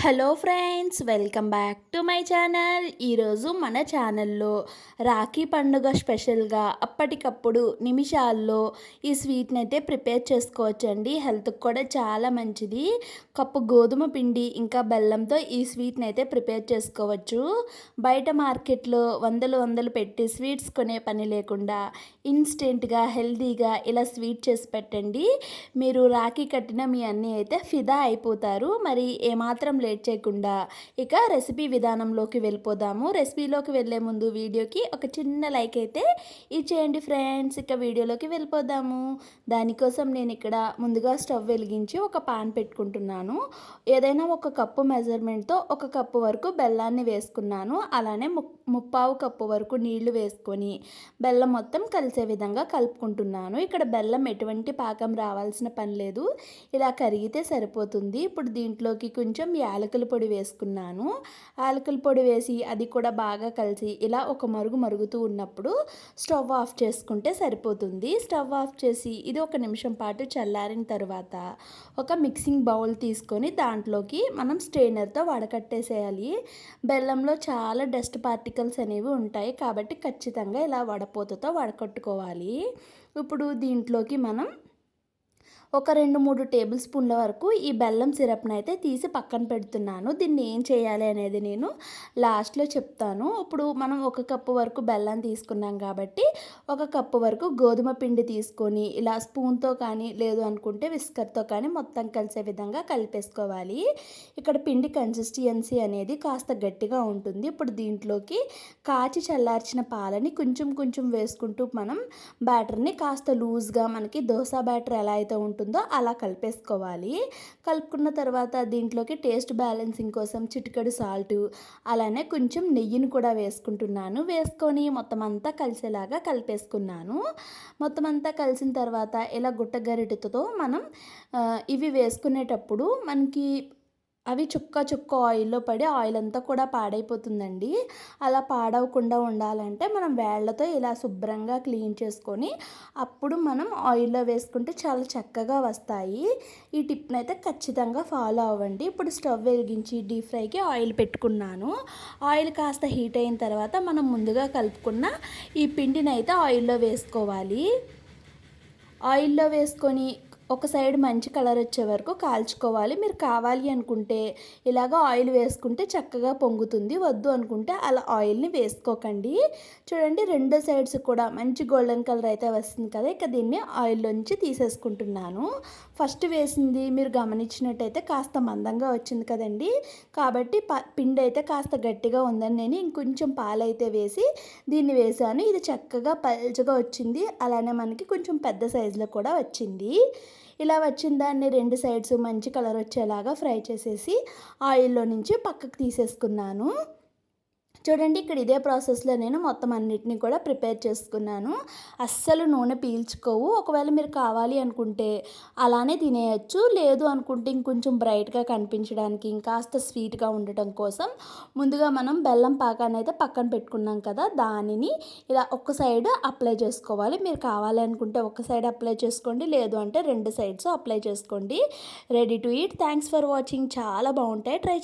Hello friends, welcome back to my channel. ఈరోజు మన ఛానల్లో రాఖీ పండుగ స్పెషల్గా అప్పటికప్పుడు నిమిషాల్లో ఈ స్వీట్ని అయితే ప్రిపేర్ చేసుకోవచ్చండి. హెల్త్కి కూడా చాలా మంచిది. కప్పు గోధుమ పిండి ఇంకా బెల్లంతో ఈ స్వీట్ని అయితే ప్రిపేర్ చేసుకోవచ్చు. బయట మార్కెట్లో వందలు పెట్టి స్వీట్స్ కొనే పని లేకుండా ఇన్స్టెంట్గా హెల్తీగా ఇలా స్వీట్ చేసి పెట్టండి. మీరు రాఖీ కట్టిన మీ అన్నీ అయితే ఫిదా అయిపోతారు. మరి ఏమాత్రం లేట్ చేయకుండా ఇక రెసిపీ విధానంలోకి వెళ్ళిపోదాము. రెసిపీలోకి వెళ్ళే ముందు వీడియోకి ఒక చిన్న లైక్ అయితే ఇచ్చేయండి ఫ్రెండ్స్. ఇక వీడియోలోకి వెళ్ళిపోదాము. దానికోసం నేను ఇక్కడ ముందుగా స్టవ్ వెలిగించి ఒక పాన్ పెట్టుకుంటున్నాను. ఏదైనా ఒక కప్పు మెజర్మెంట్తో ఒక కప్పు వరకు బెల్లాన్ని వేసుకున్నాను. అలానే ముప్పావు కప్పు వరకు నీళ్లు వేసుకొని బెల్లం మొత్తం కలిసే విధంగా కలుపుకుంటున్నాను. ఇక్కడ బెల్లం ఎటువంటి పాకం రావాల్సిన పని లేదు, ఇలా కరిగితే సరిపోతుంది. ఇప్పుడు దీంట్లోకి కొంచెం యాలకుల పొడి వేసుకున్నాను. యాలకుల పొడి వేసి అది కూడా బాగా కలిసి ఇలా ఒక మరుగుతూ ఉన్నప్పుడు స్టవ్ ఆఫ్ చేసుకుంటే సరిపోతుంది. స్టవ్ ఆఫ్ చేసి ఇది ఒక నిమిషం పాటు చల్లారిన తర్వాత ఒక మిక్సింగ్ బౌల్ తీసుకొని దాంట్లోకి మనం స్ట్రెయినర్తో వడకట్టేసేయాలి. బెల్లంలో చాలా డస్ట్ పార్టికల్స్ అనేవి ఉంటాయి కాబట్టి ఖచ్చితంగా ఇలా వడపోతతో వడకట్టుకోవాలి. ఇప్పుడు దీంట్లోకి మనం ఒక 2-3 టేబుల్ స్పూన్ల వరకు ఈ బెల్లం సిరప్ని అయితే తీసి పక్కన పెడుతున్నాను. దీన్ని ఏం చేయాలి అనేది నేను లాస్ట్లో చెప్తాను. ఇప్పుడు మనం ఒక కప్పు వరకు బెల్లం తీసుకున్నాం కాబట్టి ఒక కప్పు వరకు గోధుమ పిండి తీసుకొని ఇలా స్పూన్తో కానీ లేదు అనుకుంటే విస్కర్తో కానీ మొత్తం కలిసే విధంగా కలిపేసుకోవాలి. ఇక్కడ పిండి కన్సిస్టెన్సీ అనేది కాస్త గట్టిగా ఉంటుంది. ఇప్పుడు దీంట్లోకి కాచి చల్లార్చిన పాలని కొంచెం వేసుకుంటూ మనం బ్యాటర్ని కాస్త లూజ్గా మనకి దోశ బ్యాటర్ ఎలా అయితే ఉంటుందో అలా కలిపేసుకోవాలి. కలుపుకున్న తర్వాత దీంట్లోకి టేస్ట్ బ్యాలెన్సింగ్ కోసం చిటికెడు సాల్ట్ అలానే కొంచెం నెయ్యిని కూడా వేసుకుంటున్నాను. వేసుకొని మొత్తం అంతా కలిసేలాగా కలిపేసుకున్నాను. మొత్తం అంతా కలిసిన తర్వాత ఇలా గుట్ట గరిటెతో మనం ఇవి వేసుకునేటప్పుడు మనకి అవి చుక్క ఆయిల్లో పడి ఆయిల్ అంతా కూడా పాడైపోతుందండి. అలా పాడవకుండా ఉండాలంటే మనం వేళ్ళతో ఇలా శుభ్రంగా క్లీన్ చేసుకొని అప్పుడు మనం ఆయిల్లో వేసుకుంటే చాలా చక్కగా వస్తాయి. ఈ టిప్ని అయితే ఖచ్చితంగా ఫాలో అవ్వండి. ఇప్పుడు స్టవ్ వెలిగించి డీప్ ఫ్రైకి ఆయిల్ పెట్టుకున్నాను. ఆయిల్ కాస్త హీట్ అయిన తర్వాత మనం ముందుగా కలుపుకున్న ఈ పిండిని అయితే ఆయిల్లో వేసుకోవాలి. ఆయిల్లో వేసుకొని ఒక సైడ్ మంచి కలర్ వచ్చే వరకు కాల్చుకోవాలి. మీరు కావాలి అనుకుంటే ఇలాగ ఆయిల్ వేసుకుంటే చక్కగా పొంగుతుంది, వద్దు అనుకుంటే అలా ఆయిల్ని వేసుకోకండి. చూడండి, రెండు సైడ్స్ కూడా మంచి గోల్డెన్ కలర్ అయితే వస్తుంది కదా. ఇక దీన్ని ఆయిల్లోంచి తీసేసుకుంటున్నాను. ఫస్ట్ వేసింది మీరు గమనించినట్టయితే కాస్త మందంగా వచ్చింది కదండి, కాబట్టి పిండి అయితే కాస్త గట్టిగా ఉందని నేను ఇంకొంచెం పాలైతే వేసి దీన్ని వేసాను. ఇది చక్కగా పల్చగా వచ్చింది. అలానే మనకి కొంచెం పెద్ద సైజులో కూడా వచ్చింది. ఇలా వచ్చిన దాన్ని రెండు సైడ్స్ మంచి కలర్ వచ్చేలాగా ఫ్రై చేసేసి ఆయిల్లో నుంచి పక్కకు తీసేసుకున్నాను. చూడండి, ఇక్కడ ఇదే ప్రాసెస్లో నేను మొత్తం అన్నిటిని కూడా ప్రిపేర్ చేసుకున్నాను. అస్సలు నూనె పీల్చుకోవు. ఒకవేళ మీరు కావాలి అనుకుంటే అలానే తినేయచ్చు, లేదు అనుకుంటే ఇంకొంచెం బ్రైట్గా కనిపించడానికి ఇంకాస్త స్వీట్గా ఉండటం కోసం ముందుగా మనం బెల్లం పాకాన్ని అయితే పక్కన పెట్టుకున్నాం కదా, దానిని ఇలా ఒక సైడ్ అప్లై చేసుకోవాలి. మీరు కావాలి అనుకుంటే ఒక సైడ్ అప్లై చేసుకోండి, లేదు అంటే రెండు సైడ్స్ అప్లై చేసుకోండి. Ready to eat. Thanks for watching. చాలా బాగుంటాయి, ట్రై